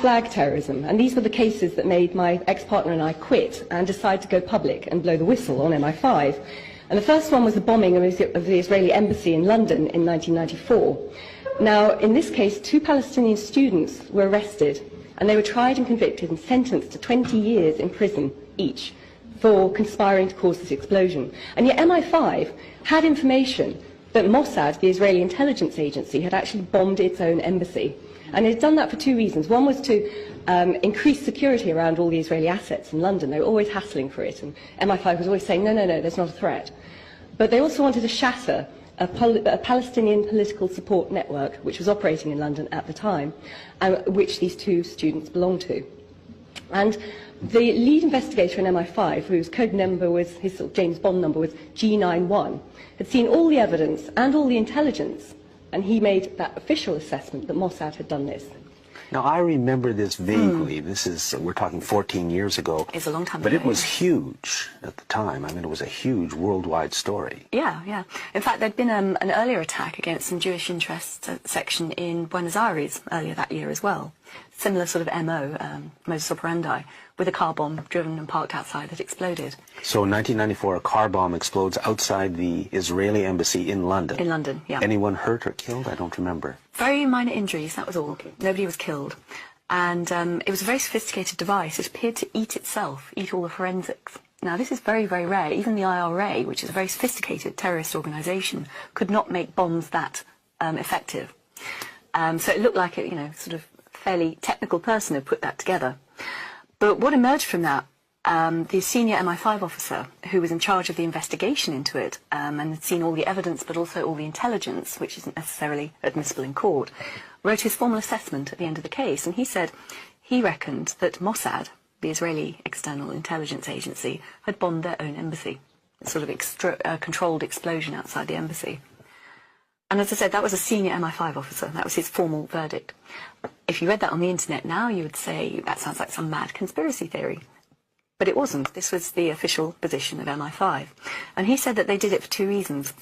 Flag terrorism, and these were the cases that made my ex-partner and I quit and decide to go public and blow the whistle on MI5. And the first one was the bombing of the Israeli embassy in London in 1994. Now, in this case, 2 Palestinian students were arrested, and they were tried and convicted and sentenced to 20 years in prison each for conspiring to cause this explosion. And yet MI5 had information that Mossad, the Israeli intelligence agency, had actually bombed its own embassy. And it had done that for 2 reasons. One was to increase security around all the Israeli assets in London. They were always hassling for it, and MI5 was always saying, no, no, no, there's not a threat. But they also wanted to shatter a Palestinian political support network, which was operating in London at the time, which these 2 students belonged to. And the lead investigator in MI5, whose code number was, his sort of James Bond number was G91, had seen all the evidence and all the intelligence, and he made that official assessment that Mossad had done this. Now, I remember this vaguely. This is, we're talking 14 years ago. It's a long time but ago. It was huge at the time. I mean, it was a huge worldwide story. Yeah, yeah. In fact, there'd been an earlier attack against some Jewish interest section in Buenos Aires earlier that year as well. Similar sort of MO, modus operandi, with a car bomb driven and parked outside that exploded. So in 1994, a car bomb explodes outside the Israeli embassy in London. In London, yeah. Anyone hurt or killed? I don't remember. Very minor injuries, that was all. Nobody was killed. And it was a very sophisticated device. It appeared to eat itself, eat all the forensics. Now, this is very, very rare. Even the IRA, which is a very sophisticated terrorist organisation, could not make bombs that effective. So it looked like a, sort of fairly technical person had put that together. But what emerged from that, the senior MI5 officer who was in charge of the investigation into it and had seen all the evidence but also all the intelligence, which isn't necessarily admissible in court, wrote his formal assessment at the end of the case, and he said he reckoned that Mossad, the Israeli external intelligence agency, had bombed their own embassy, a sort of controlled explosion outside the embassy. And as I said, that was a senior MI5 officer. That was his formal verdict. If you read that on the internet now, you would say that sounds like some mad conspiracy theory. But it wasn't. This was the official position of MI5. And he said that they did it for 2 reasons.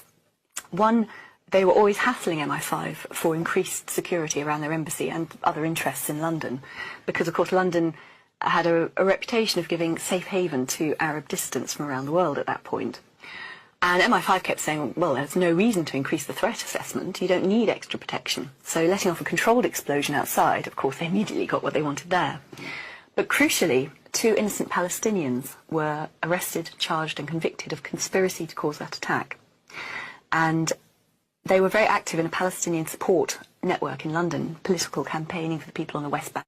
One, they were always hassling MI5 for increased security around their embassy and other interests in London, because, of course, London had a reputation of giving safe haven to Arab dissidents from around the world at that point. And MI5 kept saying, well, there's no reason to increase the threat assessment. You don't need extra protection. So letting off a controlled explosion outside, of course, they immediately got what they wanted there. But crucially, 2 innocent Palestinians were arrested, charged and convicted of conspiracy to cause that attack. And they were very active in a Palestinian support network in London, political campaigning for the people on the West Bank.